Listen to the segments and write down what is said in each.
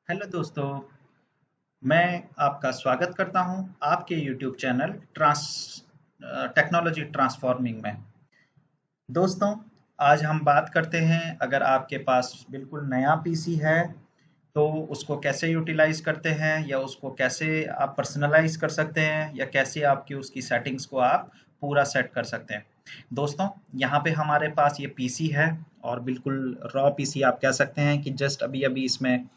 Hello दोस्तों, मैं आपका स्वागत करता हूं आपके यूट्यूब चैनल टेक्नोलॉजी ट्रांसफॉर्मिंग में। दोस्तों, आज हम बात करते हैं अगर आपके पास बिल्कुल नया पीसी है तो उसको कैसे यूटिलाइज करते हैं या उसको कैसे आप पर्सनलाइज कर सकते हैं या कैसे आपकी उसकी सेटिंग्स को आप पूरा सेट कर सकते हैं। दोस्तों, यहाँ पे हमारे पास ये पीसी है और बिल्कुल रॉ पीसी आप कह सकते हैं कि जस्ट अभी अभी इसमें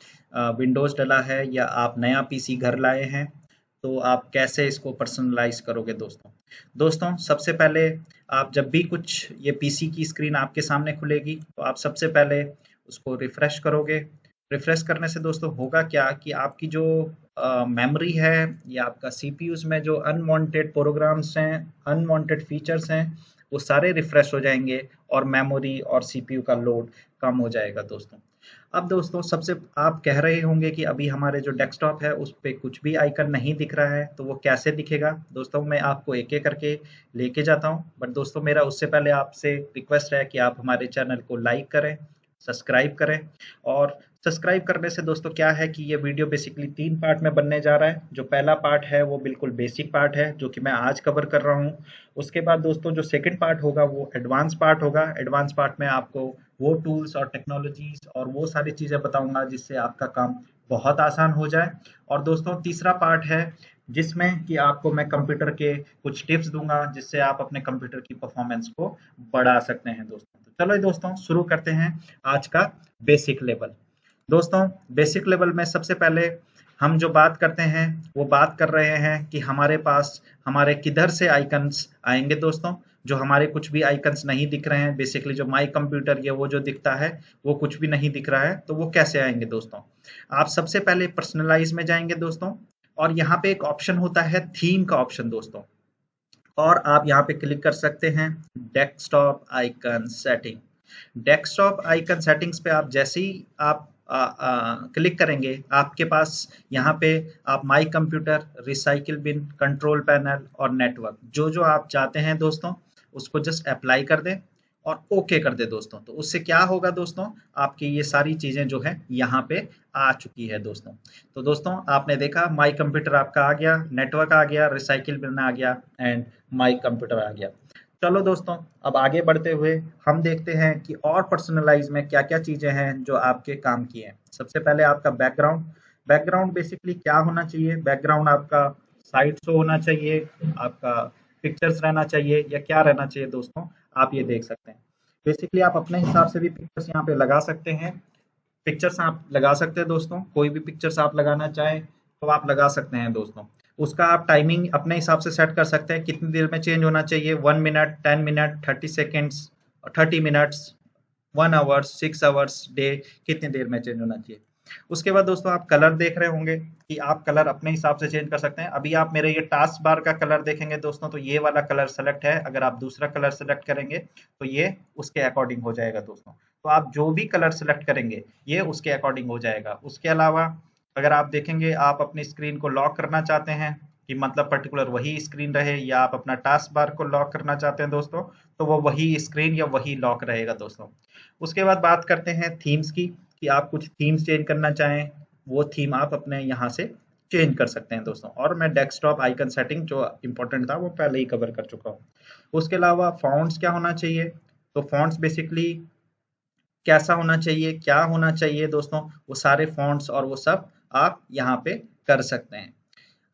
विंडोज डला है या आप नया पीसी घर लाए हैं। तो आप कैसे इसको पर्सनलाइज करोगे दोस्तों? दोस्तों, सबसे पहले आप जब भी कुछ ये पीसी की स्क्रीन आपके सामने खुलेगी तो आप सबसे पहले उसको रिफ्रेश करोगे। रिफ्रेश करने से दोस्तों होगा क्या कि आपकी जो मेमोरी है या आपका सीपीयूज में जो अनवांटेड प्रोग्राम्स हैं, अनवांटेड फीचर्स हैं, वो सारे रिफ्रेश हो जाएंगे और मेमोरी और सीपीयू का लोड कम हो जाएगा दोस्तों। अब दोस्तों, सबसे आप कह रहे होंगे कि अभी हमारे जो डेस्कटॉप है उस पे कुछ भी आइकन नहीं दिख रहा है, तो वो कैसे दिखेगा? दोस्तों, मैं आपको एक-एक करके लेके जाता हूँ, बट दोस्तों मेरा उससे पहले आपसे रिक्वेस्ट है कि आप हमारे चैनल को लाइक करें, सब्सक्राइब करें। और सब्सक्राइब करने से दोस्तों क्या है कि ये वीडियो बेसिकली 3 पार्ट में बनने जा रहा है। जो पहला पार्ट है वो बिल्कुल बेसिक पार्ट है जो कि मैं आज कवर कर रहा हूँ। उसके बाद दोस्तों जो सेकंड पार्ट होगा वो एडवांस पार्ट होगा। एडवांस पार्ट में आपको वो टूल्स और टेक्नोलॉजीज और वो सारी चीज़ें बताऊंगा जिससे आपका काम बहुत आसान हो जाए। और दोस्तों तीसरा पार्ट है जिसमें कि आपको मैं कंप्यूटर के कुछ टिप्स दूंगा जिससे आप अपने कंप्यूटर की परफॉर्मेंस को बढ़ा सकते हैं दोस्तों। तो चलो दोस्तों शुरू करते हैं आज का बेसिक लेवल। दोस्तों, बेसिक लेवल में सबसे पहले हम जो बात करते हैं वो बात कर रहे हैं कि हमारे पास हमारे किधर से आइकन्स आएंगे दोस्तों। जो हमारे कुछ भी आइकन्स नहीं दिख रहे हैं, बेसिकली जो माई कंप्यूटर या वो जो दिखता है वो कुछ भी नहीं दिख रहा है, तो वो कैसे आएंगे दोस्तों? आप सबसे पहले पर्सनलाइज में जाएंगे दोस्तों और यहाँ पे एक ऑप्शन होता है थीम का ऑप्शन दोस्तों। और आप यहाँ पे क्लिक कर सकते हैं desktop icon setting. Desktop icon settings पे आप जैसे ही आप क्लिक करेंगे आपके पास यहाँ पे आप my computer, recycle bin, control panel और नेटवर्क जो जो आप चाहते हैं दोस्तों उसको जस्ट अप्लाई कर दें और ओके कर दे दोस्तों। तो उससे क्या होगा दोस्तों, आपकी ये सारी चीजें जो है यहाँ पे आ चुकी है दोस्तों। तो दोस्तों आपने देखा माई कंप्यूटर आपका आ गया, नेटवर्क आ गया, रिसाइकिल बिन आ गया एंड माई कंप्यूटर आ गया। चलो दोस्तों, अब आगे बढ़ते हुए हम देखते हैं कि और पर्सनलाइज में क्या क्या चीजें हैं जो आपके काम की हैं। सबसे पहले आपका बैकग्राउंड। बैकग्राउंड बेसिकली क्या होना चाहिए? बैकग्राउंड आपका साइड शो होना चाहिए, आपका पिक्चर्स रहना चाहिए या क्या रहना चाहिए दोस्तों, आप ये देख सकते हैं। बेसिकली आप अपने हिसाब से भी पिक्चर्स यहाँ पे लगा सकते हैं। पिक्चर्स आप लगा सकते हैं दोस्तों, कोई भी पिक्चर्स आप लगाना चाहें तो आप लगा सकते हैं दोस्तों। उसका आप टाइमिंग अपने हिसाब से सेट कर सकते हैं, कितनी देर में चेंज होना चाहिए, 1 minute, 10 minute, 30 seconds, 30 minutes, 1 hours, 6 hours day, कितनी देर में चेंज होना चाहिए। उसके बाद दोस्तों आप कलर देख रहे होंगे कि आप कलर अपने हिसाब से चेंज कर सकते हैं। अभी आप मेरे ये टास्क बार का कलर देखेंगे दोस्तों, तो ये वाला कलर सेलेक्ट है। अगर आप दूसरा कलर सेलेक्ट करेंगे तो ये उसके अकॉर्डिंग हो जाएगा दोस्तों। तो आप जो भी कलर सेलेक्ट करेंगे ये उसके अकॉर्डिंग हो जाएगा। उसके अलावा अगर आप देखेंगे आप अपनी स्क्रीन को लॉक करना चाहते हैं कि मतलब पर्टिकुलर वही स्क्रीन रहे, या आप अपना टास्क बार को लॉक करना चाहते हैं दोस्तों, तो वो वही स्क्रीन या वही लॉक रहेगा दोस्तों। उसके बाद बात करते हैं थीम्स की कि आप कुछ थीम्स चेंज करना चाहें, वो थीम आप अपने यहाँ से चेंज कर सकते हैं दोस्तों। और मैं डेस्कटॉप आइकन सेटिंग जो इम्पोर्टेंट था वो पहले ही कवर कर चुका हूँ। उसके अलावा फॉन्ट्स क्या होना चाहिए? तो फॉन्ट्स बेसिकली कैसा होना चाहिए, क्या होना चाहिए दोस्तों, वो सारे फॉन्ट्स और वो सब आप यहाँ पे कर सकते हैं।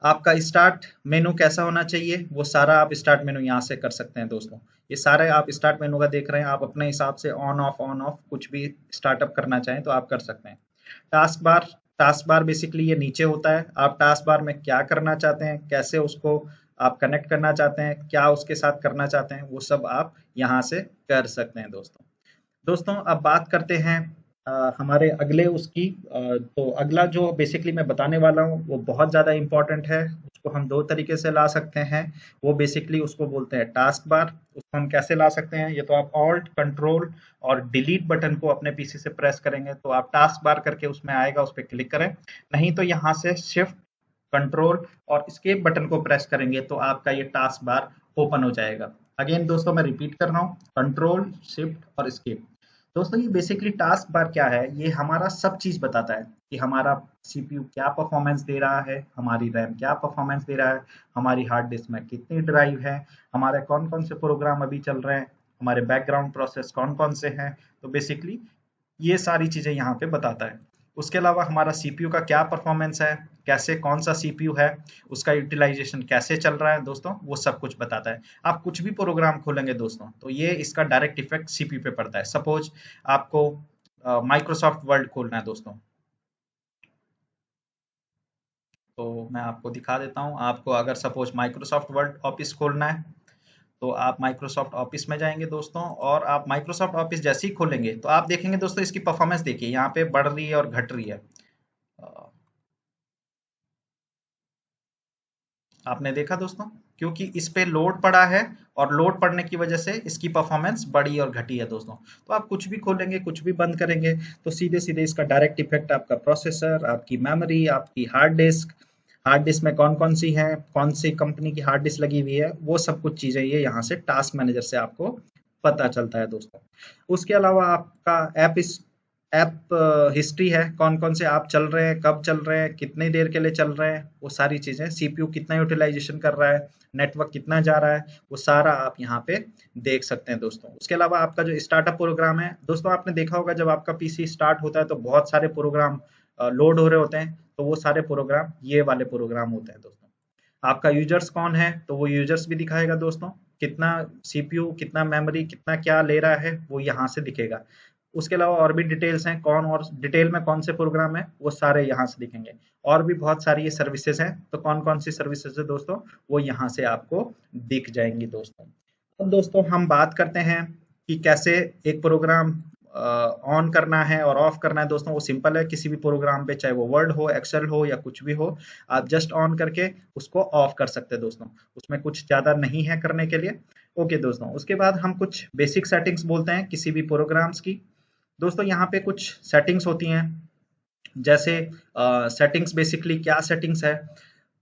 आपका स्टार्ट मेनू कैसा होना चाहिए, वो सारा आप स्टार्ट मेनू यहाँ से कर सकते हैं दोस्तों। ये सारे आप स्टार्ट मेनू का देख रहे हैं, आप अपने हिसाब से ऑन ऑफ कुछ भी स्टार्टअप करना चाहें तो आप कर सकते हैं। Task bar. Task bar basically ये नीचे होता है। आप टास्क बार में क्या करना चाहते हैं, कैसे उसको आप कनेक्ट करना चाहते हैं, क्या उसके साथ करना चाहते हैं, वो सब आप यहाँ से कर सकते हैं दोस्तों। दोस्तों अब बात करते हैं हमारे अगले उसकी। तो अगला जो बेसिकली मैं बताने वाला हूँ वो बहुत ज़्यादा इम्पोर्टेंट है। उसको हम दो तरीके से ला सकते हैं। वो बेसिकली उसको बोलते हैं टास्क बार। उसको हम कैसे ला सकते हैं? ये तो आप ऑल्ट कंट्रोल और डिलीट बटन को अपने पीसी से प्रेस करेंगे तो आप टास्क बार करके उसमें आएगा, उस पर क्लिक करें। नहीं तो यहाँ से शिफ्ट, कंट्रोल और एस्केप बटन को प्रेस करेंगे तो आपका ये टास्क बार ओपन हो जाएगा। अगेन दोस्तों मैं रिपीट कर रहा हूँ, कंट्रोल, शिफ्ट और एस्केप। दोस्तों ये बेसिकली टास्क बार क्या है, ये हमारा सब चीज बताता है कि हमारा सीपीयू क्या परफॉर्मेंस दे रहा है, हमारी रैम क्या परफॉर्मेंस दे रहा है, हमारी हार्ड डिस्क में कितनी ड्राइव है, हमारे कौन कौन से प्रोग्राम अभी चल रहे हैं, हमारे बैकग्राउंड प्रोसेस कौन कौन से हैं। तो बेसिकली ये सारी चीजें यहाँ पे बताता है। उसके अलावा हमारा सीपीयू का क्या परफॉर्मेंस है, कैसे कौन सा सीपीयू है, उसका यूटिलाइजेशन कैसे चल रहा है दोस्तों, वो सब कुछ बताता है। आप कुछ भी प्रोग्राम खोलेंगे दोस्तों तो ये इसका डायरेक्ट इफेक्ट सीपीयू पे पड़ता है। सपोज आपको माइक्रोसॉफ्ट वर्ड खोलना है दोस्तों, तो मैं आपको दिखा देता हूँ। आपको अगर सपोज माइक्रोसॉफ्ट वर्ड ऑफिस खोलना है तो आप माइक्रोसॉफ्ट ऑफिस में जाएंगे दोस्तों, और आप माइक्रोसॉफ्ट ऑफिस जैसे ही खोलेंगे तो आप देखेंगे दोस्तों इसकी परफॉर्मेंस देखिए यहाँ पे बढ़ रही है और घट रही है। अ, आपने देखा दोस्तों, क्योंकि इस पे लोड पड़ा है और लोड पड़ने की वजह से इसकी परफॉर्मेंस बढ़ी और घटी है दोस्तों। तो आप कुछ भी खोलेंगे कुछ भी बंद करेंगे तो सीधे सीधे इसका डायरेक्ट इफेक्ट आपका प्रोसेसर, आपकी मेमोरी, आपकी हार्ड डिस्क में कौन कौन सी है, कौन सी कंपनी की हार्ड डिस्क लगी हुई है, वो सब कुछ चीजें ये यहाँ से टास्क मैनेजर से आपको पता चलता है दोस्तों। उसके अलावा आपका ऐप हिस्ट्री है, कौन कौन से आप चल रहे हैं, कब चल रहे हैं, कितनी देर के लिए चल रहे हैं, वो सारी चीजें, सीपीयू कितना यूटिलाइजेशन कर रहा है, नेटवर्क कितना जा रहा है, वो सारा आप यहाँ पे देख सकते हैं दोस्तों। उसके अलावा आपका जो स्टार्टअप प्रोग्राम है दोस्तों, आपने देखा होगा जब आपका पीसी स्टार्ट होता है तो बहुत सारे प्रोग्राम लोड हो रहे होते हैं, तो वो सारे प्रोग्राम ये वाले प्रोग्राम होते हैं दोस्तों। आपका यूजर्स कौन है तो वो यूजर्स भी दिखाएगा दोस्तों, कितना सीपीयू, कितना मेमोरी, कितना क्या ले रहा है वो यहाँ से दिखेगा। उसके अलावा और भी डिटेल्स हैं, कौन और डिटेल में कौन से प्रोग्राम है वो सारे यहाँ से दिखेंगे। और भी बहुत सारी ये सर्विसेज हैं, तो कौन कौन सी सर्विसेज है दोस्तों वो यहाँ से आपको दिख जाएंगी दोस्तों। अब दोस्तों हम बात करते हैं कि कैसे एक प्रोग्राम ऑन करना है और ऑफ करना है दोस्तों। वो सिंपल है, किसी भी प्रोग्राम पे चाहे वो वर्ड हो, एक्सेल हो या कुछ भी हो, आप जस्ट ऑन करके उसको ऑफ कर सकते हैं दोस्तों। उसमें कुछ ज्यादा नहीं है करने के लिए। ओके दोस्तों, उसके बाद हम कुछ बेसिक सेटिंग्स बोलते हैं किसी भी प्रोग्राम्स की। दोस्तों यहाँ पे कुछ सेटिंग्स होती हैं, जैसे सेटिंग्स बेसिकली क्या सेटिंग्स है।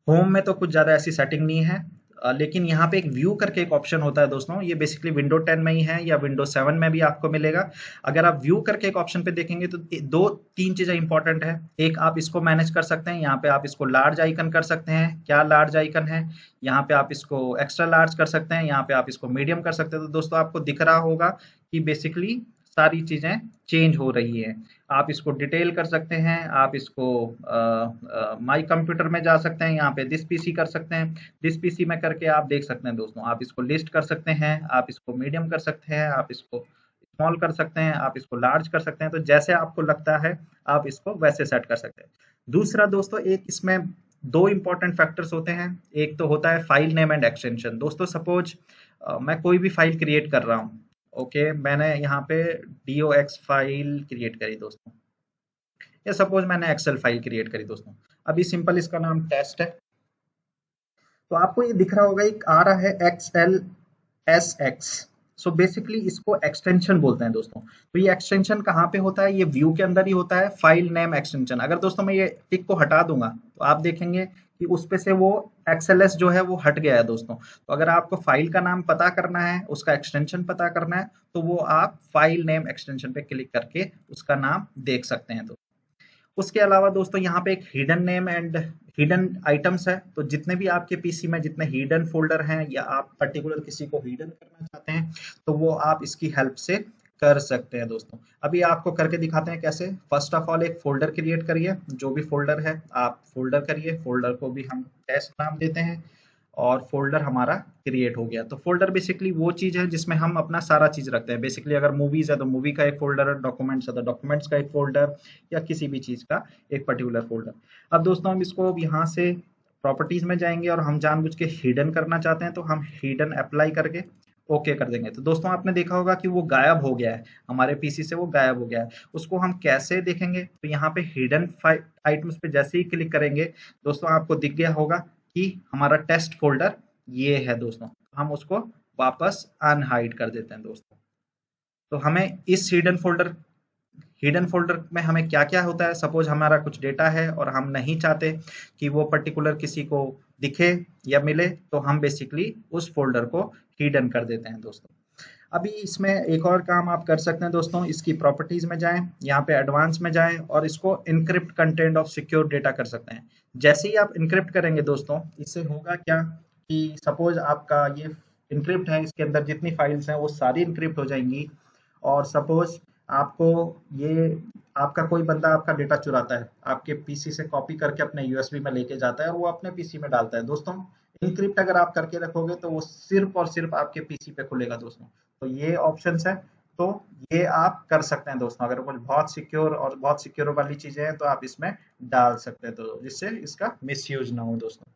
होम में तो कुछ ज़्यादा ऐसी सेटिंग नहीं है, लेकिन यहाँ पे एक व्यू करके एक ऑप्शन होता है दोस्तों, ये बेसिकली विंडो 10 में ही है या विंडो 7 में भी आपको मिलेगा। अगर आप व्यू करके एक ऑप्शन पे देखेंगे तो दो तीन चीज़ें इंपॉर्टेंट है। एक, आप इसको मैनेज कर सकते हैं, यहाँ पे आप इसको लार्ज आइकन कर सकते हैं। क्या लार्ज आइकन है, यहाँ पे आप इसको एक्स्ट्रा लार्ज कर सकते हैं, यहाँ पे आप इसको मीडियम कर सकते हैं। तो दोस्तों आपको दिख रहा होगा कि बेसिकली सारी चीज़ें चेंज हो रही है। आप इसको डिटेल कर सकते हैं, आप इसको माई कंप्यूटर में जा सकते हैं, यहाँ पे दिस पीसी कर सकते हैं। दिस पीसी में करके आप देख सकते हैं दोस्तों, आप इसको लिस्ट कर सकते हैं, आप इसको मीडियम कर सकते हैं, आप इसको स्मॉल कर सकते हैं, आप इसको लार्ज कर सकते हैं। तो जैसे आपको लगता है आप इसको वैसे सेट कर सकते हैं। दूसरा दोस्तों, एक इसमें दो इंपॉर्टेंट फैक्टर्स होते हैं। एक तो होता है फाइल नेम एंड एक्सटेंशन। दोस्तों सपोज मैं कोई भी फाइल क्रिएट कर रहा हूँ, ओके, मैंने यहाँ पे dox फाइल क्रिएट करी दोस्तों, या सपोज मैंने एक्सेल फाइल क्रिएट करी दोस्तों। अभी सिंपल इसका नाम टेस्ट है, तो आपको ये दिख रहा होगा, एक आ रहा है XLSX। सो बेसिकली इसको एक्सटेंशन बोलते हैं दोस्तों। तो ये एक्सटेंशन कहाँ पे होता है, ये व्यू के अंदर ही होता है, फाइल नेम एक्सटेंशन। अगर दोस्तों मैं ये टिक को हटा दूंगा तो आप देखेंगे कि उस पे से वो XLS जो है वो हट गया है दोस्तों। तो अगर आपको फाइल का नाम पता करना है, उसका एक्सटेंशन पता करना है, तो वो आप फाइल नेम एक्सटेंशन पे क्लिक करके उसका नाम देख सकते हैं। उसके अलावा दोस्तों यहाँ पे एक hidden name and hidden items है। तो जितने भी आपके पीसी में जितने हिडन फोल्डर हैं, या आप पर्टिकुलर किसी को हिडन करना चाहते हैं, तो वो आप इसकी हेल्प से कर सकते हैं दोस्तों। अभी आपको करके दिखाते हैं कैसे। फर्स्ट ऑफ ऑल एक फोल्डर क्रिएट करिए, जो भी फोल्डर है आप फोल्डर करिए। फोल्डर को भी हम टेस्ट नाम देते हैं, और फोल्डर हमारा क्रिएट हो गया। तो फोल्डर बेसिकली वो चीज है जिसमें हम अपना सारा चीज रखते हैं। बेसिकली अगर मूवीज है तो मूवी का एक फोल्डर है, डॉक्यूमेंट्स है तो डॉक्यूमेंट्स का एक फोल्डर, या किसी भी चीज का एक पर्टिकुलर फोल्डर। अब दोस्तों हम इसको यहाँ से प्रॉपर्टीज में जाएंगे, और हम जानबूझ के हिडन करना चाहते हैं तो हम हिडन अप्लाई करके ओके कर देंगे। तो दोस्तों आपने देखा होगा कि वो गायब हो गया है, हमारे पीसी से वो गायब हो गया है। उसको हम कैसे देखेंगे, तो यहाँ पे हिडन आइटम्स पे जैसे ही क्लिक करेंगे दोस्तों आपको दिख गया होगा कि हमारा टेस्ट फोल्डर ये है दोस्तों। हम उसको वापस अनहाइड कर देते हैं दोस्तों। तो हमें इस हिडन फोल्डर में हमें क्या क्या होता है, सपोज हमारा कुछ डेटा है और हम नहीं चाहते कि वो पर्टिकुलर किसी को दिखे या मिले, तो हम बेसिकली उस फोल्डर को हिडन कर देते हैं दोस्तों। अभी इसमें एक और काम आप कर सकते हैं दोस्तों, इसकी प्रॉपर्टीज में जाएं, यहाँ पे एडवांस में जाएं और इसको encrypt content of secure data कर सकते हैं। जैसे ही आप इनक्रिप्ट करेंगे दोस्तों, इससे होगा क्या कि सपोज आपका ये इनक्रिप्ट है, इसके अंदर जितनी फाइल्स हैं वो सारी इनक्रिप्ट हो जाएंगी। और सपोज आपको ये आपका कोई बंदा आपका डेटा चुराता है, आपके पीसी से कॉपी करके अपने यूएसबी में लेके जाता है और वो अपने पीसी में डालता है दोस्तों। इनक्रिप्ट अगर आप करके रखोगे तो वो सिर्फ और सिर्फ आपके पीसी पे खुलेगा दोस्तों। तो ये ऑप्शंस है, तो ये आप कर सकते हैं दोस्तों। अगर कुछ बहुत सिक्योर और बहुत सिक्योर वाली चीजें हैं तो आप इसमें डाल सकते हैं, तो जिससे इसका मिसयूज ना हो दोस्तों।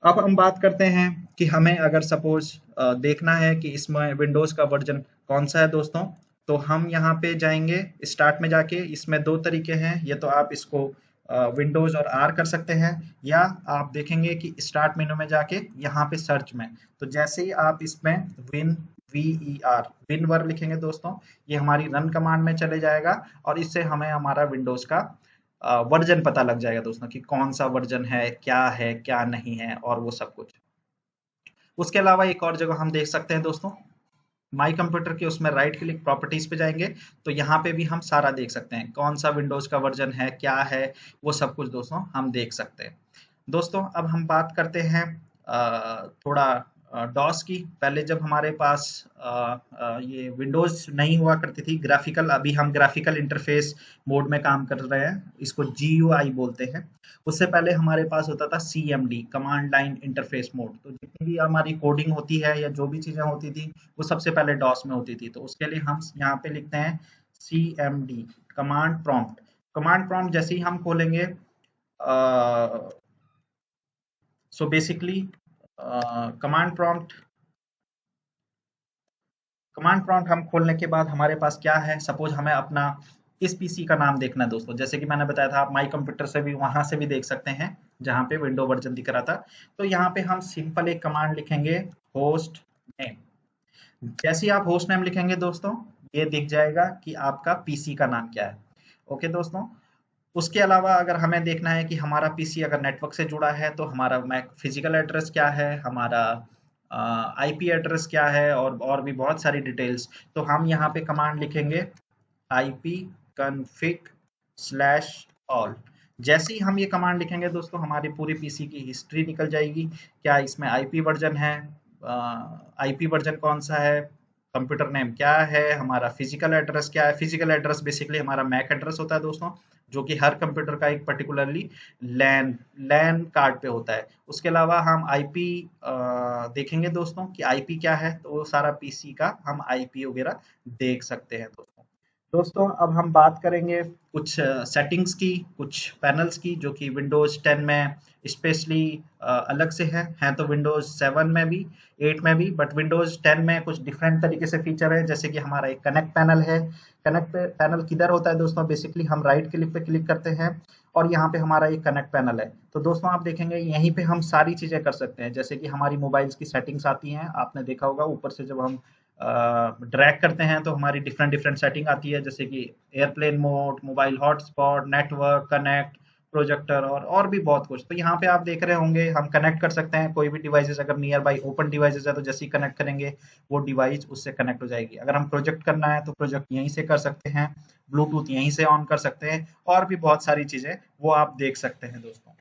अब हम बात करते हैं कि हमें अगर सपोज देखना है कि इसमें विंडोज का वर्जन कौन सा है दोस्तों, तो हम यहाँ पे जाएंगे स्टार्ट में जाके। इसमें दो तरीके हैं, ये तो आप इसको विंडोज और आर कर सकते हैं, या आप देखेंगे कि स्टार्ट मेनू में जाके यहाँ पे सर्च में, तो जैसे ही आप इसमें विनवर लिखेंगे दोस्तों, ये हमारी रन कमांड में चले जाएगा और इससे हमें हमारा विंडोज का वर्जन पता लग जाएगा दोस्तों कि कौन सा वर्जन है क्या नहीं है और वो सब कुछ। उसके अलावा एक और जगह हम देख सकते हैं दोस्तों, माई कंप्यूटर के उसमें राइट क्लिक प्रॉपर्टीज पे जाएंगे, तो यहाँ पे भी हम सारा देख सकते हैं कौन सा विंडोज का वर्जन है, क्या है, वो सब कुछ दोस्तों हम देख सकते हैं। दोस्तों अब हम बात करते हैं थोड़ा डॉस की। पहले जब हमारे पास ये विंडोज नहीं हुआ करती थी ग्राफिकल, अभी हम ग्राफिकल इंटरफेस मोड में काम कर रहे हैं, इसको GUI बोलते हैं। उससे पहले हमारे पास होता था CMD, command line interface mode. तो जितनी भी हमारी कोडिंग होती है या जो भी चीजें होती थी वो सबसे पहले डॉस में होती थी। तो उसके लिए हम यहाँ पे लिखते हैं CMD, command prompt. Command prompt जैसे ही हम खोलेंगे, सो बेसिकली कमांड प्रॉम्प्ट हम खोलने के बाद हमारे पास क्या है, सपोज हमें अपना इस पीसी का नाम देखना है दोस्तों। जैसे कि मैंने बताया था, आप माई कंप्यूटर से भी वहां से भी देख सकते हैं जहां पे विंडो वर्जन दिख रहा था। तो यहाँ पे हम सिंपल एक कमांड लिखेंगे, होस्ट नेम। जैसे ही आप होस्ट नेम लिखेंगे दोस्तों, ये दिख जाएगा कि आपका पीसी का नाम क्या है। ओके दोस्तों, उसके अलावा अगर हमें देखना है कि हमारा पीसी अगर नेटवर्क से जुड़ा है तो हमारा मैक फिजिकल एड्रेस क्या है, हमारा आईपी एड्रेस क्या है, और भी बहुत सारी डिटेल्स, तो हम यहाँ पे कमांड लिखेंगे ipconfig/all। जैसे ही हम ये कमांड लिखेंगे दोस्तों, हमारी पूरी पीसी की हिस्ट्री निकल जाएगी। क्या इसमें आईपी वर्जन है, आईपी वर्जन कौन सा है, कंप्यूटर नेम क्या है, हमारा फिजिकल एड्रेस क्या है। फिजिकल एड्रेस बेसिकली हमारा मैक एड्रेस होता है दोस्तों, जो कि हर कंप्यूटर का एक पर्टिकुलरली लैन लैन कार्ड पे होता है। उसके अलावा हम आईपी देखेंगे दोस्तों कि आईपी क्या है, तो वो सारा पीसी का हम आईपी वगैरह देख सकते हैं दोस्तों। दोस्तों अब हम बात करेंगे कुछ सेटिंग्स की, कुछ पैनल्स की, जो कि विंडोज 10 में स्पेशली अलग से हैं तो विंडोज 7 में भी, 8 में भी, बट विंडोज 10 में कुछ डिफरेंट तरीके से फीचर है। जैसे कि हमारा एक कनेक्ट पैनल है। कनेक्ट पैनल किधर होता है दोस्तों, बेसिकली हम राइट क्लिक पे क्लिक करते हैं और यहाँ पे हमारा एक कनेक्ट पैनल है। तो दोस्तों आप देखेंगे यहीं पे हम सारी चीजें कर सकते हैं, जैसे कि हमारी मोबाइल्स की सेटिंग्स आती हैं, आपने देखा होगा ऊपर से जब हम ड्रैग करते हैं तो हमारी डिफरेंट डिफरेंट सेटिंग आती है, जैसे कि airplane mode, mobile hotspot, network connect, projector और भी बहुत कुछ। तो यहाँ पे आप देख रहे होंगे हम कनेक्ट कर सकते हैं कोई भी डिवाइसेस, अगर नियर बाई ओपन डिवाइसेस है तो जैसे ही कनेक्ट करेंगे वो डिवाइस उससे कनेक्ट हो जाएगी। अगर हम प्रोजेक्ट करना है तो प्रोजेक्ट यहीं से कर सकते हैं, ब्लूटूथ यहीं से ऑन कर सकते हैं, और भी बहुत सारी चीजें वो आप देख सकते हैं दोस्तों।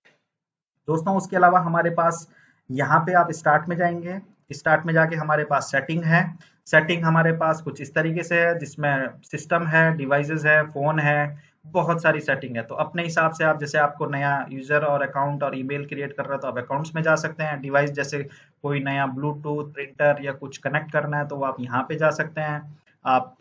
दोस्तों उसके अलावा हमारे पास यहाँ पे आप स्टार्ट में जाएंगे, स्टार्ट में जाके हमारे पास सेटिंग है। सेटिंग हमारे पास कुछ इस तरीके से है, जिसमें सिस्टम है, डिवाइसेस है, फोन है, बहुत सारी सेटिंग है। तो अपने हिसाब से आप, जैसे आपको नया यूजर और अकाउंट और ईमेल क्रिएट कर रहा है तो आप अकाउंट्स में जा सकते हैं। डिवाइस जैसे कोई नया ब्लूटूथ, प्रिंटर या कुछ कनेक्ट करना है तो वो आप यहाँ पे जा सकते हैं। आप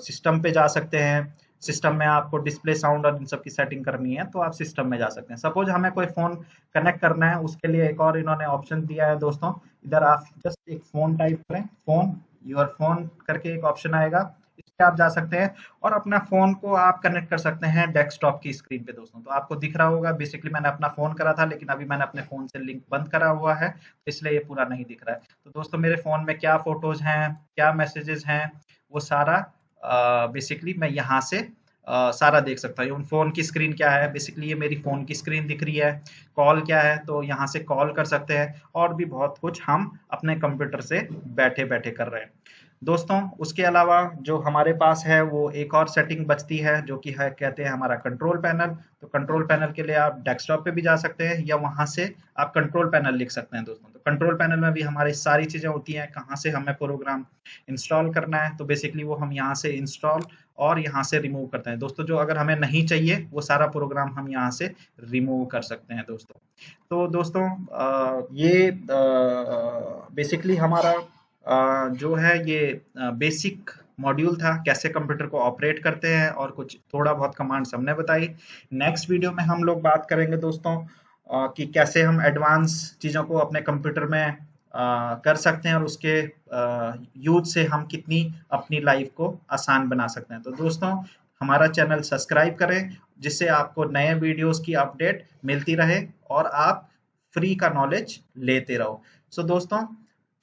सिस्टम पे जा सकते हैं, सिस्टम में आपको डिस्प्ले, साउंड और इन सब की सेटिंग करनी है तो आप सिस्टम में जा सकते हैं। सपोज हमें कोई फोन कनेक्ट करना है, उसके लिए एक और इन्होंने ऑप्शन दिया है दोस्तों। इधर आप जस्ट एक फोन टाइप करें, फोन, योर फोन करके एक ऑप्शन आएगा, इस पे आप जा सकते हैं और अपना फोन को आप कनेक्ट कर सकते हैं डेस्कटॉप की स्क्रीन पे दोस्तों। तो आपको दिख रहा होगा, बेसिकली मैंने अपना फोन करा था लेकिन अभी मैंने अपने फोन से लिंक बंद करा हुआ है, इसलिए ये पूरा नहीं दिख रहा है। तो दोस्तों मेरे फोन में क्या फोटोज हैं, क्या मैसेजेस हैं, वो सारा बेसिकली मैं यहाँ से सारा देख सकता हूँ। फोन की स्क्रीन क्या है, बेसिकली ये मेरी फोन की स्क्रीन दिख रही है। कॉल क्या है, तो यहाँ से कॉल कर सकते हैं, और भी बहुत कुछ हम अपने कंप्यूटर से बैठे बैठे कर रहे हैं। दोस्तों उसके अलावा जो हमारे पास है वो एक और सेटिंग बचती है जो कि है कहते हैं हमारा कंट्रोल पैनल। तो कंट्रोल पैनल के लिए आप डेस्कटॉप पे भी जा सकते हैं या वहां से आप कंट्रोल पैनल लिख सकते हैं दोस्तों। तो कंट्रोल पैनल में भी हमारी सारी चीजें होती हैं, कहाँ से हमें प्रोग्राम इंस्टॉल करना है, तो बेसिकली वो हम यहाँ से इंस्टॉल और यहाँ से रिमूव करते हैं दोस्तों। जो अगर हमें नहीं चाहिए वो सारा प्रोग्राम हम यहाँ से रिमूव कर सकते हैं दोस्तों। तो दोस्तों ये बेसिकली हमारा जो है ये बेसिक मॉड्यूल था, कैसे कंप्यूटर को ऑपरेट करते हैं और कुछ थोड़ा बहुत कमांड्स हमने बताई। नेक्स्ट वीडियो में हम लोग बात करेंगे दोस्तों कि कैसे हम एडवांस चीज़ों को अपने कंप्यूटर में कर सकते हैं और उसके यूज से हम कितनी अपनी लाइफ को आसान बना सकते हैं। तो दोस्तों हमारा चैनल सब्सक्राइब करें जिससे आपको नए वीडियोस की अपडेट मिलती रहे और आप फ्री का नॉलेज लेते रहो। सो दोस्तों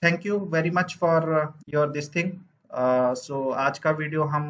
thank you very much for your this thing. So आज का वीडियो हम